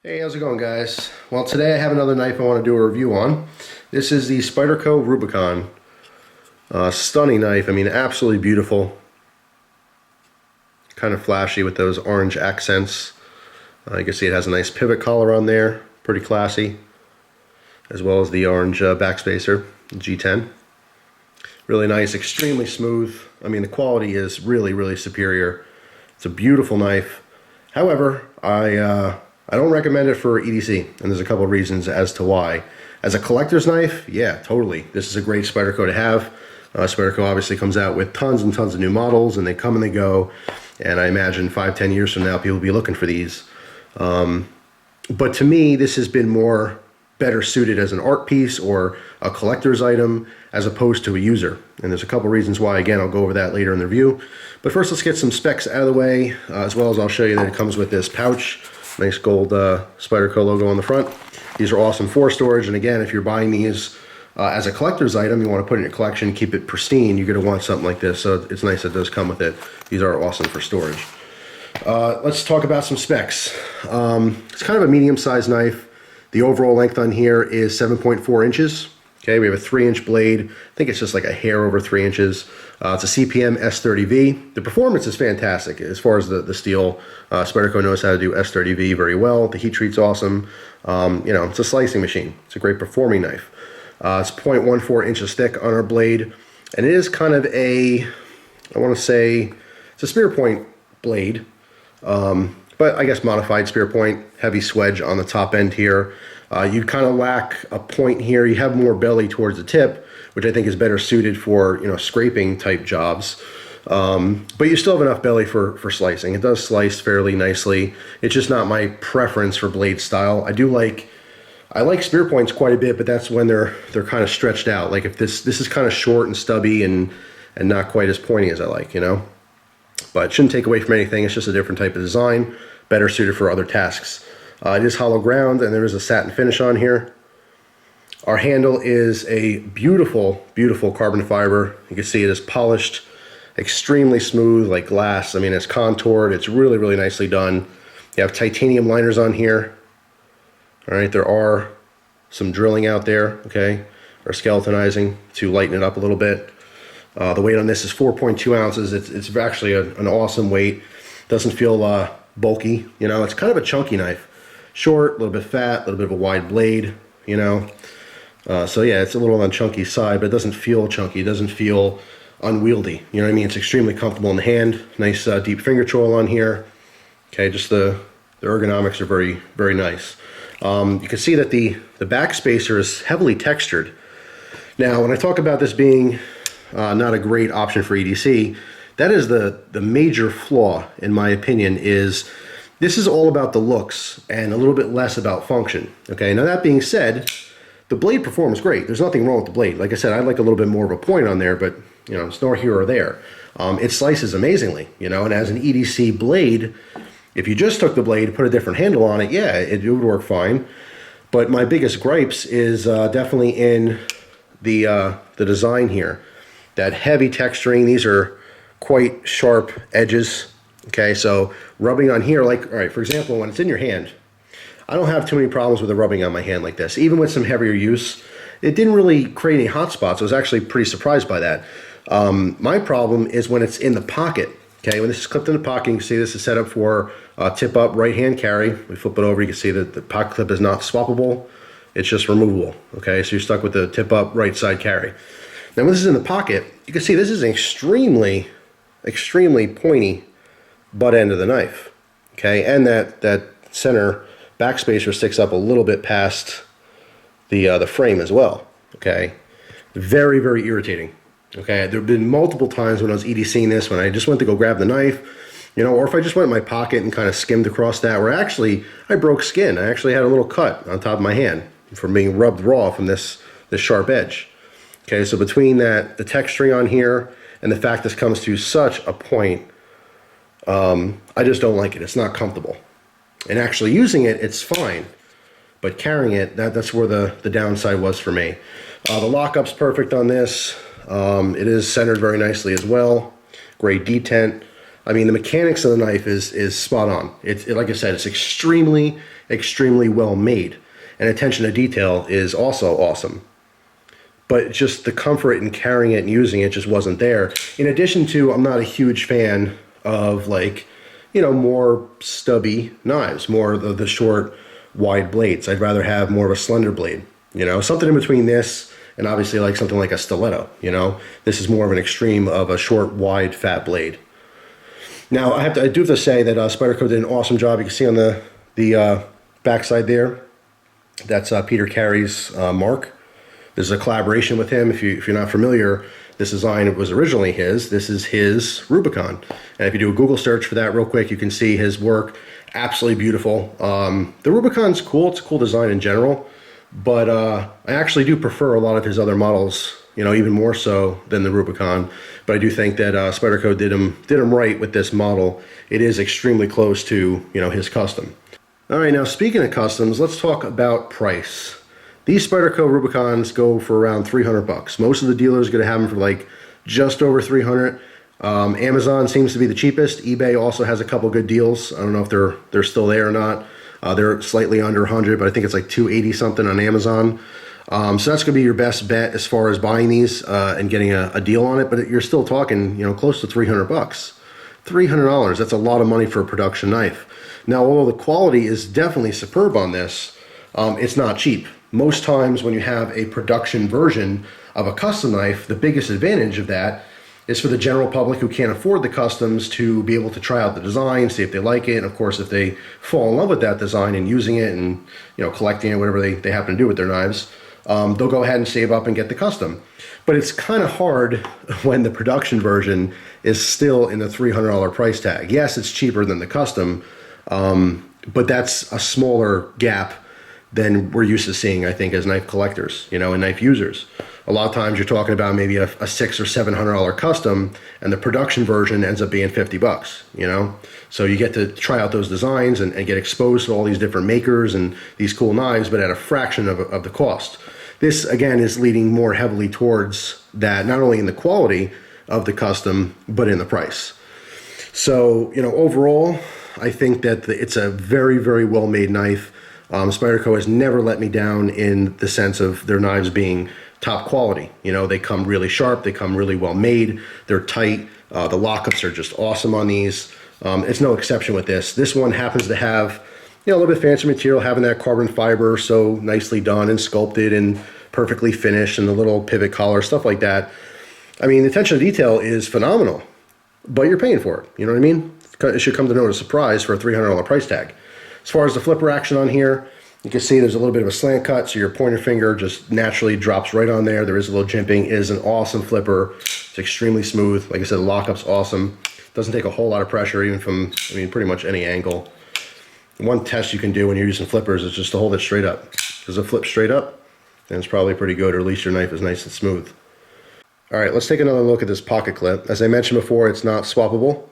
Hey, how's it going, guys? Well, today I have another knife I want to do a review on. This is the Spyderco Rubicon. Stunning knife. I mean, absolutely beautiful. Kind of flashy with those orange accents. You can see it has a nice pivot collar on there. Pretty classy. As well as the orange backspacer, G10. Really nice, extremely smooth. I mean, the quality is really, really superior. It's a beautiful knife. However, I don't recommend it for EDC, and there's a couple of reasons as to why. As a collector's knife, yeah, totally. This is a great Spyderco to have. Spyderco obviously comes out with tons and tons of new models, and they come and they go. And I imagine 5-10 years from now, people will be looking for these. But to me, this has been better suited as an art piece or a collector's item as opposed to a user. And there's a couple reasons why. Again, I'll go over that later in the review. But first, let's get some specs out of the way, as well as I'll show you that it comes with this pouch. Nice gold Spyderco logo on the front. These are awesome for storage. And again, if you're buying these as a collector's item, you want to put it in your collection, keep it pristine, you're going to want something like this. So it's nice that it does come with it. These are awesome for storage. Let's talk about some specs. It's kind of a medium-sized knife. The overall length on here is 7.4 inches. Okay, we have a 3-inch blade. I think it's just like a hair over 3 inches. It's a CPM S30V. The performance is fantastic as far as the steel. Spyderco knows how to do S30V very well. The heat treat's awesome. You know, it's a slicing machine. It's a great performing knife. It's 0.14 inches thick on our blade. And it is kind of I want to say, it's a spear point blade. But I guess modified spear point, heavy swedge on the top end here. You kind of lack a point here. You have more belly towards the tip, which I think is better suited for, you know, scraping type jobs. But you still have enough belly for slicing. It does slice fairly nicely. It's just not my preference for blade style. I like spear points quite a bit, but that's when they're kind of stretched out. Like if this is kind of short and stubby and not quite as pointy as I like, you know. But it shouldn't take away from anything. It's just a different type of design, better suited for other tasks. It is hollow ground, and there is a satin finish on here. Our handle is a beautiful, beautiful carbon fiber. You can see it is polished, extremely smooth, like glass. I mean, it's contoured. It's really, really nicely done. You have titanium liners on here. All right, there are some drilling out there, okay, or skeletonizing to lighten it up a little bit. The weight on this is 4.2 ounces. It's actually an awesome weight. Doesn't feel bulky, you know. It's kind of a chunky knife. Short, a little bit fat, a little bit of a wide blade, you know. So yeah, it's a little on the chunky side, but it doesn't feel chunky. It doesn't feel unwieldy. You know what I mean? It's extremely comfortable in the hand. Nice deep finger choil on here. Okay, just the ergonomics are very, very nice. You can see that the back spacer is heavily textured. Now, when I talk about this being not a great option for EDC, that is the major flaw, in my opinion, is this is all about the looks and a little bit less about function. Okay, now that being said, the blade performs great. There's nothing wrong with the blade. Like I said, I'd like a little bit more of a point on there, but you know, it's nor here or there. It slices amazingly, you know, and as an EDC blade, if you just took the blade, put a different handle on it, yeah, it would work fine. But my biggest gripes is definitely in the design here. That heavy texturing, these are quite sharp edges. Okay, so rubbing on here, like, all right, for example, when it's in your hand, I don't have too many problems with the rubbing on my hand like this. Even with some heavier use, it didn't really create any hot spots. I was actually pretty surprised by that. My problem is when it's in the pocket. Okay, when this is clipped in the pocket, you can see this is set up for tip up right hand carry. We flip it over, you can see that the pocket clip is not swappable. It's just removable. Okay, so you're stuck with the tip up right side carry. Now when this is in the pocket, you can see this is an extremely, extremely pointy butt end of the knife, okay, and that center backspacer sticks up a little bit past the frame as well, okay. Very, very irritating. Okay, there have been multiple times when I was EDCing this, when I just went to go grab the knife, you know, or if I just went in my pocket and kind of skimmed across that, where actually I broke skin. I actually had a little cut on top of my hand from being rubbed raw from this sharp edge. Okay, so between that, the texturing on here, and the fact this comes to such a point, I just don't like it. It's not comfortable. And actually using it, it's fine. But carrying it, that's where the downside was for me. The lockup's perfect on this. It is centered very nicely as well. Great detent. I mean, the mechanics of the knife is spot on. Like I said, it's extremely, extremely well made. And attention to detail is also awesome. But just the comfort in carrying it and using it just wasn't there. In addition to, I'm not a huge fan of, like, you know, more stubby knives, more of the short, wide blades. I'd rather have more of a slender blade, you know, something in between this and obviously like something like a stiletto, you know. This is more of an extreme of a short, wide, fat blade. Now, I do have to say that Spyderco did an awesome job. You can see on the backside there, that's Peter Carey's mark. This is a collaboration with him. If you're not familiar, this design was originally his. This is his Rubicon. And if you do a Google search for that real quick, you can see his work. Absolutely beautiful. The Rubicon's cool. It's a cool design in general. But I actually do prefer a lot of his other models, you know, even more so than the Rubicon. But I do think that Spyderco did him right with this model. It is extremely close to, you know, his custom. All right, now speaking of customs, let's talk about price. These Spyderco Rubicons go for around 300 bucks. Most of the dealers are going to have them for like just over 300. Amazon seems to be the cheapest. eBay also has a couple good deals. I don't know if they're still there or not. They're slightly under 100, but I think it's like 280 something on Amazon. So that's going to be your best bet as far as buying these and getting a deal on it. But you're still talking, you know, close to 300 bucks. $300. That's a lot of money for a production knife. Now, although the quality is definitely superb on this, it's not cheap. Most times when you have a production version of a custom knife, the biggest advantage of that is for the general public who can't afford the customs to be able to try out the design, see if they like it, and of course if they fall in love with that design and using it and, you know, collecting it, whatever they happen to do with their knives, they'll go ahead and save up and get the custom. But it's kind of hard when the production version is still in the $300 price tag. Yes, it's cheaper than the custom, but that's a smaller gap than we're used to seeing, I think, as knife collectors, you know, and knife users. A lot of times you're talking about maybe a $600 or $700 custom, and the production version ends up being 50 bucks, you know? So you get to try out those designs and get exposed to all these different makers and these cool knives, but at a fraction of the cost. This, again, is leading more heavily towards that, not only in the quality of the custom, but in the price. So, you know, overall, I think that it's a very, very well-made knife. Spyderco has never let me down in the sense of their knives being top quality. You know, they come really sharp, they come really well made, they're tight, the lockups are just awesome on these. It's no exception with this. This one happens to have, you know, a little bit fancy material, having that carbon fiber so nicely done and sculpted and perfectly finished, and the little pivot collar, stuff like that. I mean, the attention to detail is phenomenal, but you're paying for it. You know what I mean? It should come to no surprise for a $300 price tag. As far as the flipper action on here, you can see there's a little bit of a slant cut, so your pointer finger just naturally drops right on there. There is a little jimping. It is an awesome flipper. It's extremely smooth. Like I said, the lockup's awesome. Doesn't take a whole lot of pressure, even from, I mean, pretty much any angle. One test you can do when you're using flippers is just to hold it straight up. Does it flip straight up? Then it's probably pretty good, or at least your knife is nice and smooth. All right, let's take another look at this pocket clip. As I mentioned before, it's not swappable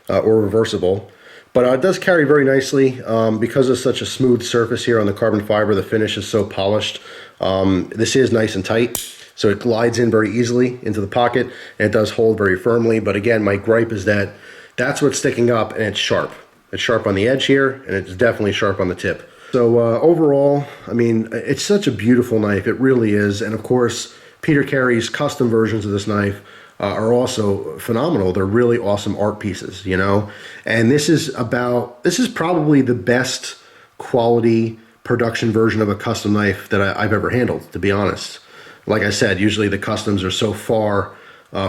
or reversible. But it does carry very nicely because of such a smooth surface here on the carbon fiber. The finish is so polished. This is nice and tight, so it glides in very easily into the pocket, and it does hold very firmly. But again, my gripe is that that's what's sticking up, and it's sharp. It's sharp on the edge here, and it's definitely sharp on the tip. So overall, I mean, it's such a beautiful knife. It really is. And of course, Peter Carey's custom versions of this knife are also phenomenal. They're really awesome art pieces, you know? And this is probably the best quality production version of a custom knife that I've ever handled, to be honest. Like I said, usually the customs are so far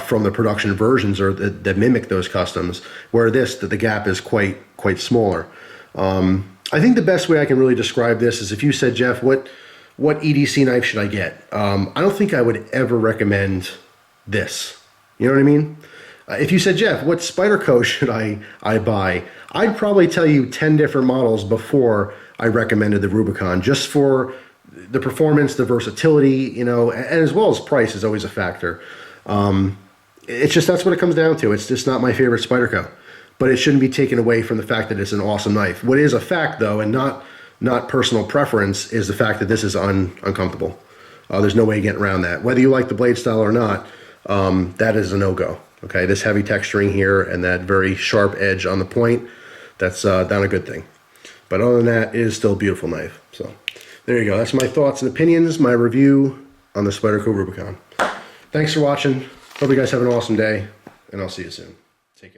from the production versions or that mimic those customs, where the gap is quite smaller. I think the best way I can really describe this is if you said, Jeff, what EDC knife should I get? I don't think I would ever recommend this. You know what I mean? If you said, Jeff, what Spyderco should I buy? I'd probably tell you 10 different models before I recommended the Rubicon, just for the performance, the versatility, you know, and as well as price is always a factor. It's just, that's what it comes down to. It's just not my favorite Spyderco, but it shouldn't be taken away from the fact that it's an awesome knife. What is a fact, though, and not personal preference, is the fact that this is uncomfortable. There's no way getting around that. Whether you like the blade style or not, that is a no-go. Okay, this heavy texturing here and that very sharp edge on the point, that's not a good thing. But other than that, it is still a beautiful knife. So there you go. That's my thoughts and opinions, my review on the Spyderco Rubicon. Thanks for watching. Hope you guys have an awesome day, and I'll see you soon. Take care.